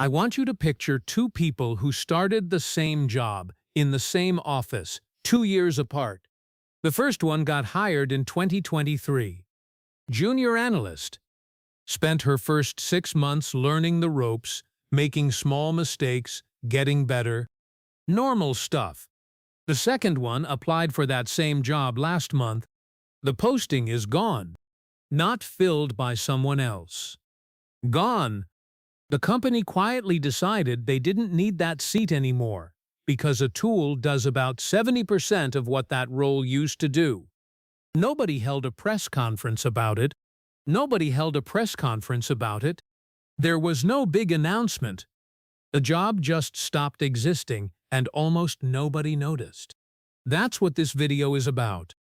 I want you to picture two people who started the same job, in the same office, 2 years apart. The first one got hired in 2023. Junior analyst. Spent her first 6 months learning the ropes, making small mistakes, getting better. Normal stuff. The second one applied for that same job last month. The posting is gone. Not filled by someone else. Gone. The company quietly decided they didn't need that seat anymore, because a tool does about 70% of what that role used to do. Nobody held a press conference about it. There was no big announcement. The job just stopped existing, and almost nobody noticed. That's what this video is about.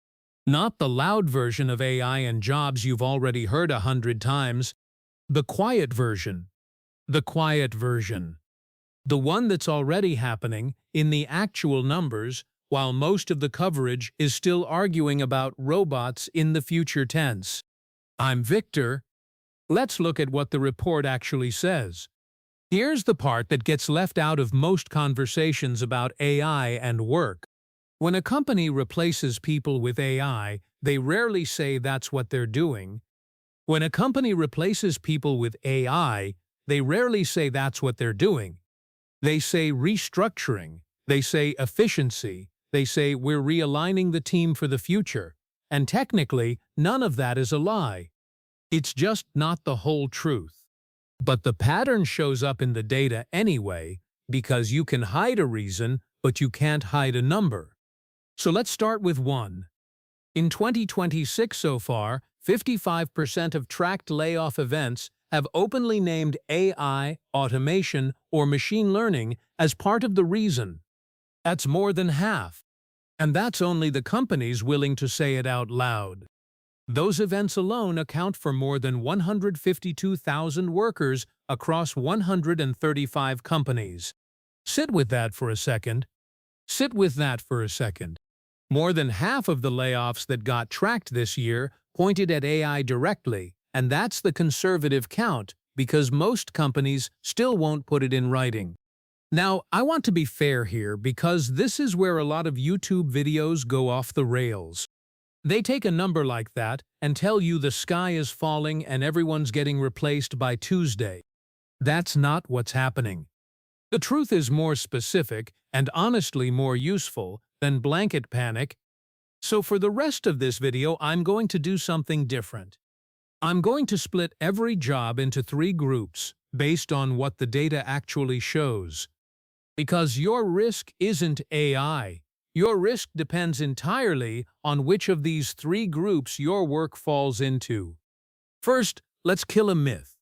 Not the loud version of AI and jobs you've already heard 100 times. The quiet version. The quiet version. The one that's already happening in the actual numbers, while most of the coverage is still arguing about robots in the future tense. I'm Victor. Let's look at what the report actually says. Here's the part that gets left out of most conversations about AI and work. When a company replaces people with AI, they rarely say that's what they're doing. When a company replaces people with AI, they rarely say that's what they're doing. They say restructuring, they say efficiency, they say we're realigning the team for the future. And technically, none of that is a lie. It's just not the whole truth. But the pattern shows up in the data anyway, because you can hide a reason, but you can't hide a number. So let's start with one. In 2026 so far, 55% of tracked layoff events have openly named AI, automation, or machine learning as part of the reason. That's more than half. And that's only the companies willing to say it out loud. Those events alone account for more than 152,000 workers across 135 companies. Sit with that for a second. More than half of the layoffs that got tracked this year pointed at AI directly, and that's the conservative count because most companies still won't put it in writing. Now, I want to be fair here because this is where a lot of YouTube videos go off the rails. They take a number like that and tell you the sky is falling and everyone's getting replaced by Tuesday. That's not what's happening. The truth is more specific and honestly more useful than blanket panic. So for the rest of this video, I'm going to do something different. I'm going to split every job into 3 groups based on what the data actually shows. Because your risk isn't AI. Your risk depends entirely on which of these 3 groups your work falls into. First, let's kill a myth.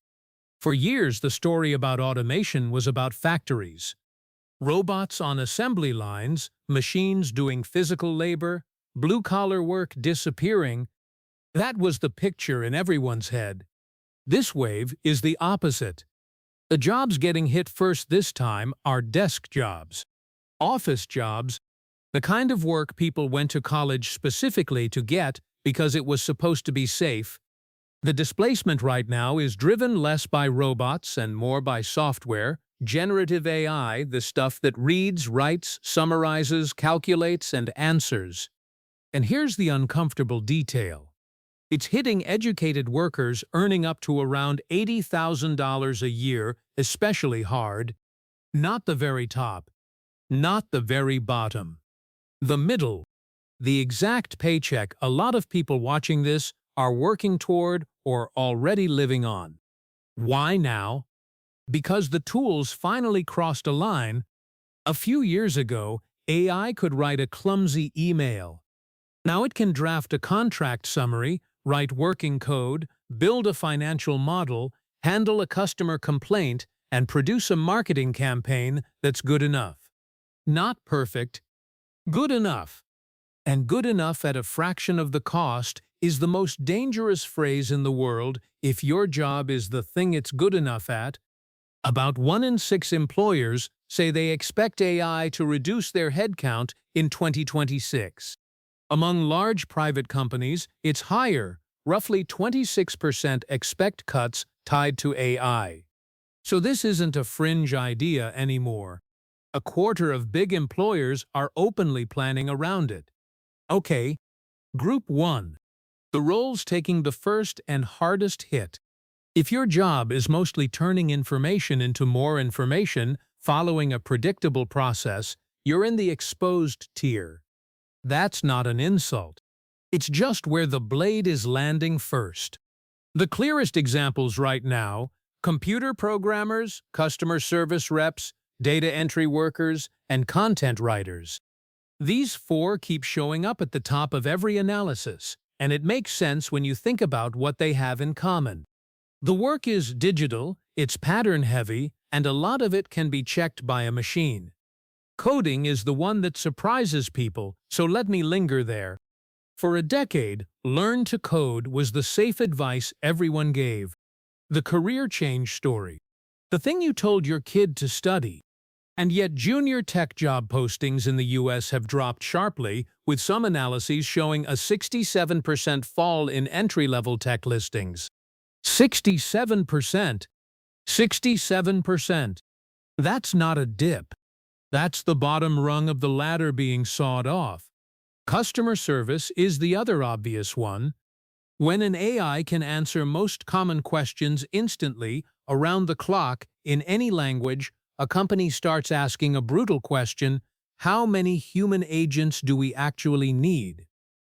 For years, the story about automation was about factories. Robots on assembly lines, machines doing physical labor, blue-collar work disappearing. That was the picture in everyone's head. This wave is the opposite. The jobs getting hit first this time are desk jobs, office jobs, the kind of work people went to college specifically to get because it was supposed to be safe. The displacement right now is driven less by robots and more by software, generative AI, the stuff that reads, writes, summarizes, calculates, and answers. And here's the uncomfortable detail. It's hitting educated workers earning up to around $80,000 a year especially hard. Not the very top. Not the very bottom. The middle. The exact paycheck a lot of people watching this are working toward or already living on. Why now? Because the tools finally crossed a line. A few years ago, AI could write a clumsy email. Now it can draft a contract summary, write working code, build a financial model, handle a customer complaint, and produce a marketing campaign that's good enough. Not perfect. Good enough. And good enough at a fraction of the cost is the most dangerous phrase in the world if your job is the thing it's good enough at. About 1 in 6 employers say they expect AI to reduce their headcount in 2026. Among large private companies, it's higher. Roughly 26% expect cuts tied to AI. So this isn't a fringe idea anymore. A quarter of big employers are openly planning around it. Okay, Group 1. The roles taking the first and hardest hit. If your job is mostly turning information into more information, following a predictable process, you're in the exposed tier. That's not an insult. It's just where the blade is landing first. The clearest examples right now: computer programmers, customer service reps, data entry workers, and content writers. These four keep showing up at the top of every analysis, and it makes sense when you think about what they have in common. The work is digital, it's pattern-heavy, and a lot of it can be checked by a machine. Coding is the one that surprises people, so let me linger there. For a decade, learn to code was the safe advice everyone gave. The career change story. The thing you told your kid to study. And yet junior tech job postings in the US have dropped sharply, with some analyses showing a 67% fall in entry-level tech listings. 67%. 67%. That's not a dip. That's the bottom rung of the ladder being sawed off. Customer service is the other obvious one. When an AI can answer most common questions instantly, around the clock, in any language, a company starts asking a brutal question: how many human agents do we actually need?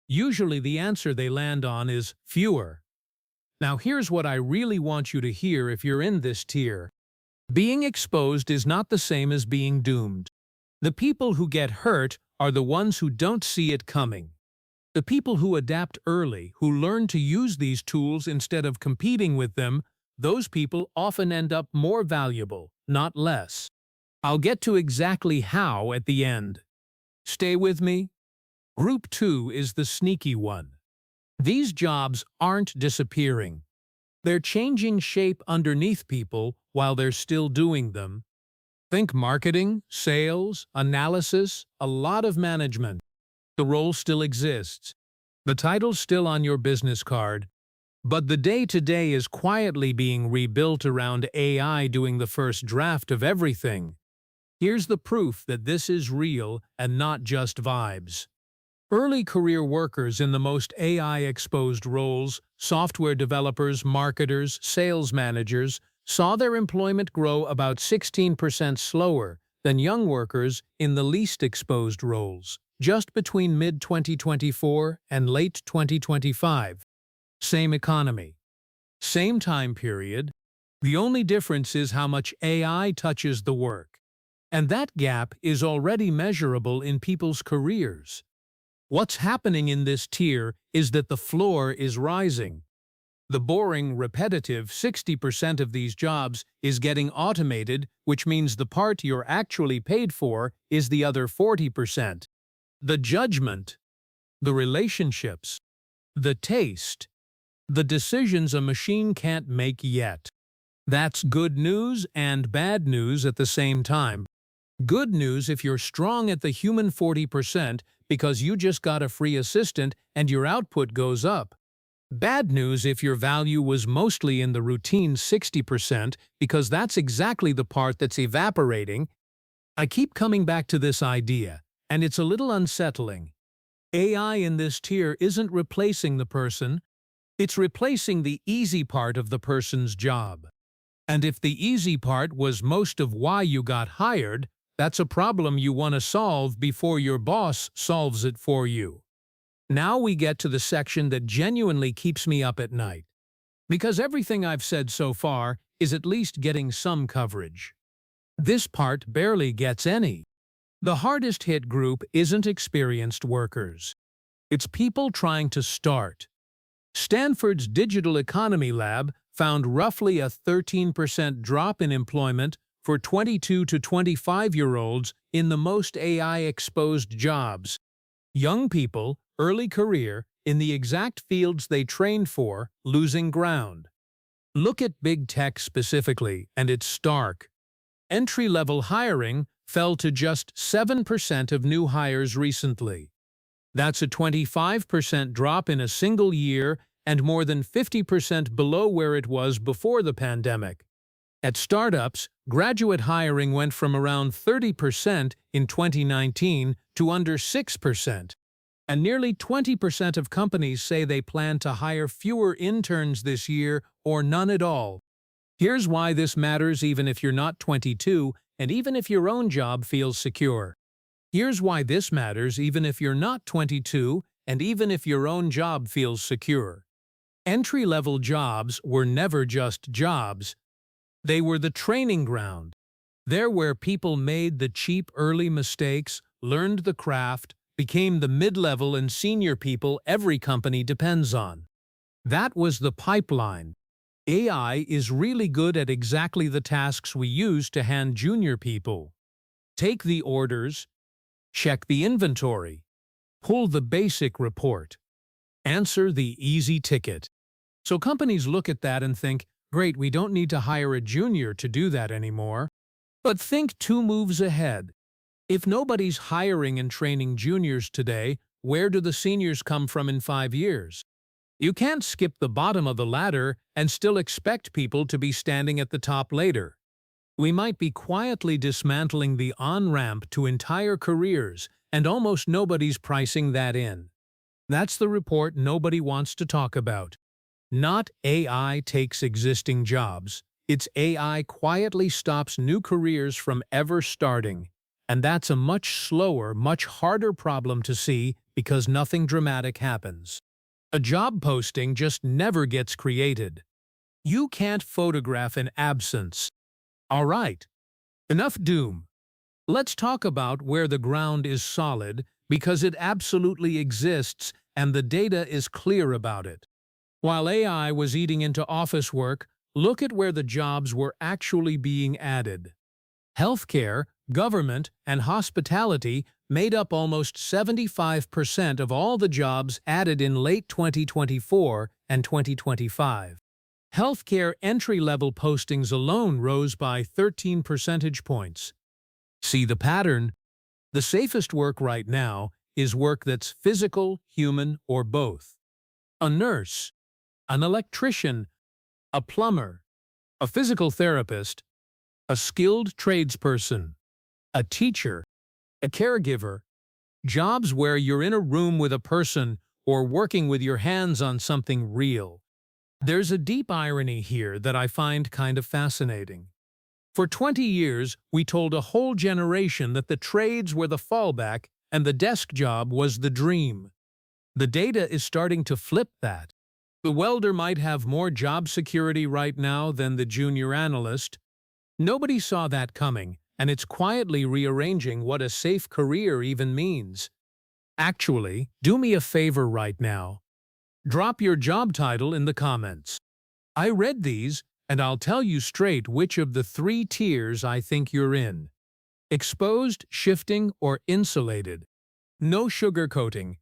Usually the answer they land on is fewer. Now here's what I really want you to hear if you're in this tier. Being exposed is not the same as being doomed. The people who get hurt are the ones who don't see it coming. The people who adapt early, who learn to use these tools instead of competing with them, those people often end up more valuable, not less. I'll get to exactly how at the end. Stay with me. Group 2 is the sneaky one. These jobs aren't disappearing. They're changing shape underneath people while they're still doing them. Think marketing, sales, analysis, a lot of management. The role still exists. The title's still on your business card. But the day-to-day is quietly being rebuilt around AI doing the first draft of everything. Here's the proof that this is real and not just vibes. Early career workers in the most AI-exposed roles, software developers, marketers, sales managers, saw their employment grow about 16% slower than young workers in the least exposed roles, just between mid-2024 and late 2025. Same economy. Same time period. The only difference is how much AI touches the work. And that gap is already measurable in people's careers. What's happening in this tier is that the floor is rising. The boring, repetitive 60% of these jobs is getting automated, which means the part you're actually paid for is the other 40%. The judgment, the relationships, the taste, the decisions a machine can't make yet. That's good news and bad news at the same time. Good news if you're strong at the human 40% because you just got a free assistant and your output goes up. Bad news if your value was mostly in the routine 60% because that's exactly the part that's evaporating. I keep coming back to this idea, and it's a little unsettling. AI in this tier isn't replacing the person, it's replacing the easy part of the person's job. And if the easy part was most of why you got hired, that's a problem you want to solve before your boss solves it for you. Now we get to the section that genuinely keeps me up at night. Because everything I've said so far is at least getting some coverage. This part barely gets any. The hardest hit group isn't experienced workers. It's people trying to start. Stanford's Digital Economy Lab found roughly a 13% drop in employment for 22 to 25-year-olds in the most AI-exposed jobs. Young people, early career, in the exact fields they trained for, losing ground. Look at big tech specifically, and it's stark. Entry-level hiring fell to just 7% of new hires recently. That's a 25% drop in a single year and more than 50% below where it was before the pandemic. At startups, graduate hiring went from around 30% in 2019 to under 6%. And nearly 20% of companies say they plan to hire fewer interns this year or none at all. Here's why this matters even if you're not 22 and even if your own job feels secure. Here's why this matters even if you're not 22 and even if your own job feels secure. Entry-level jobs were never just jobs. They were the training ground. They're where people made the cheap early mistakes, learned the craft, became the mid-level and senior people every company depends on. That was the pipeline. AI is really good at exactly the tasks we use to hand junior people. Take the orders, check the inventory, pull the basic report, answer the easy ticket. So companies look at that and think, great, we don't need to hire a junior to do that anymore. But think 2 moves ahead. If nobody's hiring and training juniors today, where do the seniors come from in 5 years? You can't skip the bottom of the ladder and still expect people to be standing at the top later. We might be quietly dismantling the on-ramp to entire careers, and almost nobody's pricing that in. That's the report nobody wants to talk about. Not AI takes existing jobs. It's AI quietly stops new careers from ever starting. And that's a much slower, much harder problem to see because nothing dramatic happens. A job posting just never gets created. You can't photograph an absence. All right, enough doom. Let's talk about where the ground is solid because it absolutely exists and the data is clear about it. While AI was eating into office work, look at where the jobs were actually being added. Healthcare, government, and hospitality made up almost 75% of all the jobs added in late 2024 and 2025. Healthcare entry-level postings alone rose by 13 percentage points. See the pattern? The safest work right now is work that's physical, human, or both. A nurse, an electrician, a plumber, a physical therapist, a skilled tradesperson, a teacher, a caregiver, jobs where you're in a room with a person or working with your hands on something real. There's a deep irony here that I find kind of fascinating. For 20 years, we told a whole generation that the trades were the fallback and the desk job was the dream. The data is starting to flip that. The welder might have more job security right now than the junior analyst. Nobody saw that coming, and it's quietly rearranging what a safe career even means. Actually, do me a favor right now. Drop your job title in the comments. I read these, and I'll tell you straight which of the 3 tiers I think you're in. Exposed, shifting, or insulated. No sugarcoating.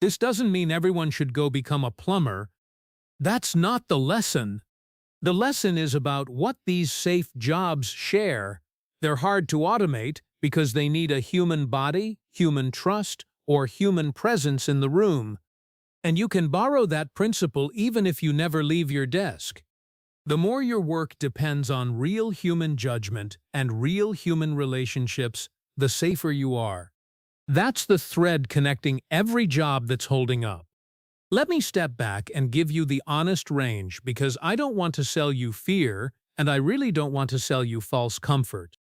This doesn't mean everyone should go become a plumber. That's not the lesson. The lesson is about what these safe jobs share. They're hard to automate because they need a human body, human trust, or human presence in the room. And you can borrow that principle even if you never leave your desk. The more your work depends on real human judgment and real human relationships, the safer you are. That's the thread connecting every job that's holding up. Let me step back and give you the honest range because I don't want to sell you fear and I really don't want to sell you false comfort.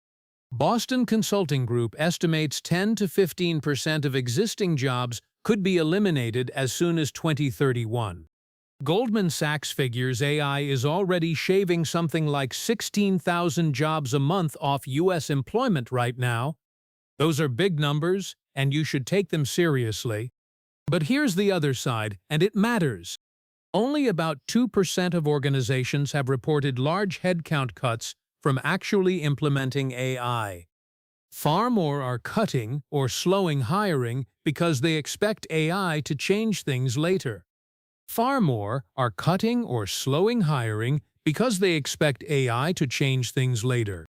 Boston Consulting Group estimates 10 to 15% of existing jobs could be eliminated as soon as 2031. Goldman Sachs figures AI is already shaving something like 16,000 jobs a month off U.S. employment right now. Those are big numbers, and you should take them seriously. But here's the other side, and it matters. Only about 2% of organizations have reported large headcount cuts from actually implementing AI. Far more are cutting or slowing hiring because they expect AI to change things later. Far more are cutting or slowing hiring because they expect AI to change things later.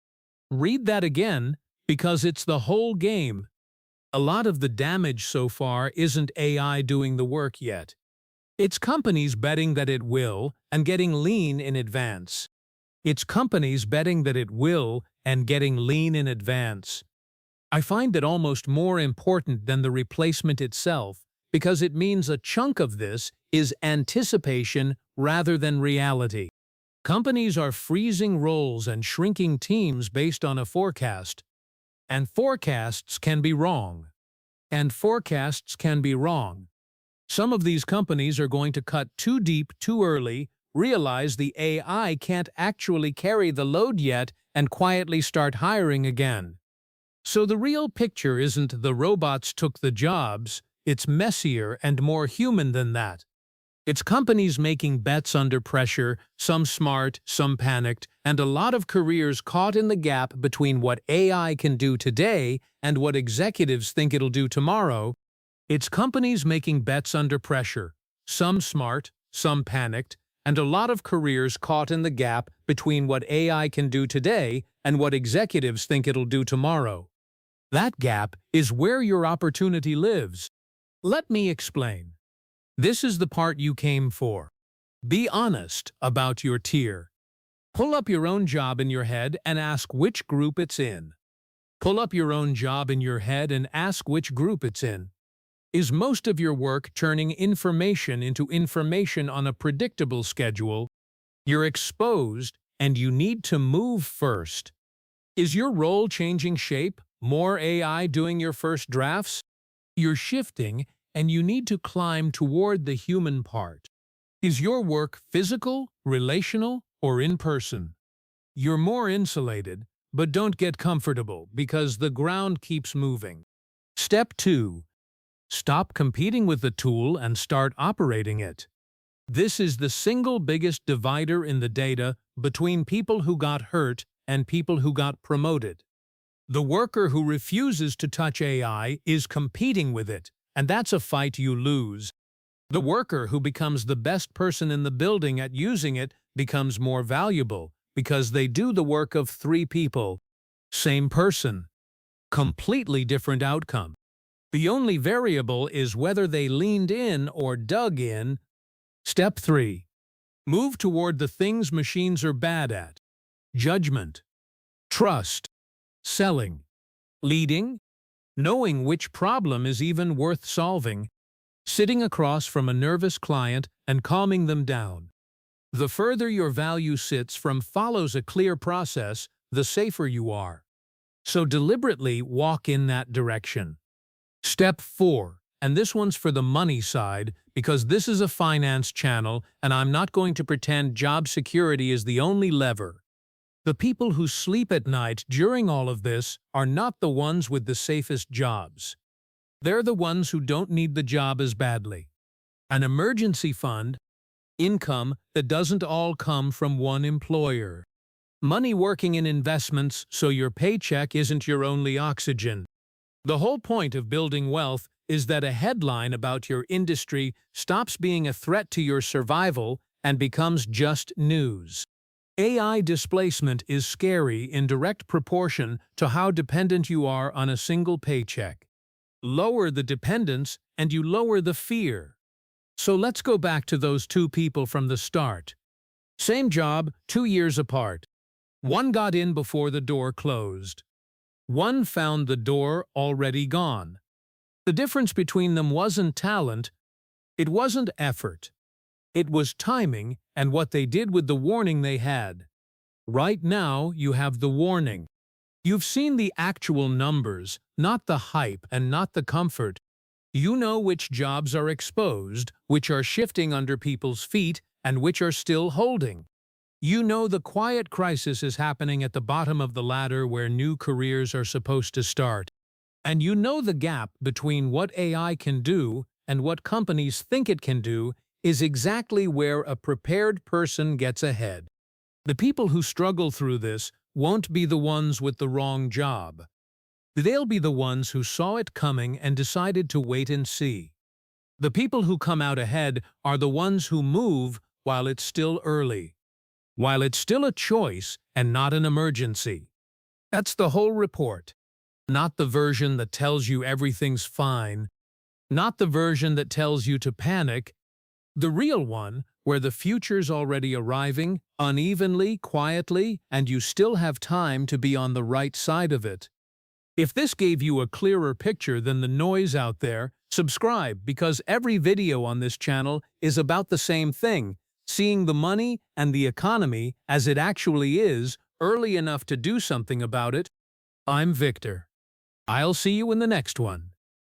Read that again, because it's the whole game. A lot of the damage so far isn't AI doing the work yet. It's companies betting that it will and getting lean in advance. It's companies betting that it will and getting lean in advance. I find that almost more important than the replacement itself because it means a chunk of this is anticipation rather than reality. Companies are freezing roles and shrinking teams based on a forecast. And forecasts can be wrong. And forecasts can be wrong. Some of these companies are going to cut too deep too early, realize the AI can't actually carry the load yet, and quietly start hiring again. So the real picture isn't the robots took the jobs, it's messier and more human than that. It's companies making bets under pressure, some smart, some panicked, and a lot of careers caught in the gap between what AI can do today and what executives think it'll do tomorrow. It's companies making bets under pressure, some smart, some panicked, and a lot of careers caught in the gap between what AI can do today and what executives think it'll do tomorrow. That gap is where your opportunity lives. Let me explain. This is the part you came for. Be honest about your tier. Pull up your own job in your head and ask which group it's in. Pull up your own job in your head and ask which group it's in. Is most of your work turning information into information on a predictable schedule? You're exposed and you need to move first. Is your role changing shape? More AI doing your first drafts? You're shifting and you need to climb toward the human part. Is your work physical, relational, or in person? You're more insulated, but don't get comfortable because the ground keeps moving. Step 2. Stop competing with the tool and start operating it. This is the single biggest divider in the data between people who got hurt and people who got promoted. The worker who refuses to touch AI is competing with it, and that's a fight you lose. The worker who becomes the best person in the building at using it becomes more valuable because they do the work of 3 people. Same person. Completely different outcome. The only variable is whether they leaned in or dug in. Step 3. Move toward the things machines are bad at. Judgment. Trust. Selling. Leading. Knowing which problem is even worth solving. Sitting across from a nervous client and calming them down. The further your value sits from follows a clear process, the safer you are. So deliberately walk in that direction. Step 4, and this one's for the money side because this is a finance channel and I'm not going to pretend job security is the only lever. The people who sleep at night during all of this are not the ones with the safest jobs. They're the ones who don't need the job as badly. An emergency fund, income that doesn't all come from one employer. Money working in investments so your paycheck isn't your only oxygen. The whole point of building wealth is that a headline about your industry stops being a threat to your survival and becomes just news. AI displacement is scary in direct proportion to how dependent you are on a single paycheck. Lower the dependence and you lower the fear. So let's go back to those 2 people from the start. Same job, 2 years apart. One got in before the door closed. One found the door already gone. The difference between them wasn't talent, it wasn't effort. It was timing and what they did with the warning they had. Right now, you have the warning. You've seen the actual numbers, not the hype and not the comfort. You know which jobs are exposed, which are shifting under people's feet, and which are still holding. You know the quiet crisis is happening at the bottom of the ladder where new careers are supposed to start. And you know the gap between what AI can do and what companies think it can do is exactly where a prepared person gets ahead. The people who struggle through this won't be the ones with the wrong job. They'll be the ones who saw it coming and decided to wait and see. The people who come out ahead are the ones who move while it's still early, while it's still a choice and not an emergency. That's the whole report. Not the version that tells you everything's fine, not the version that tells you to panic, the real one where the future's already arriving, unevenly, quietly, and you still have time to be on the right side of it. If this gave you a clearer picture than the noise out there, subscribe because every video on this channel is about the same thing, seeing the money and the economy as it actually is, early enough to do something about it. I'm Victor. I'll see you in the next one.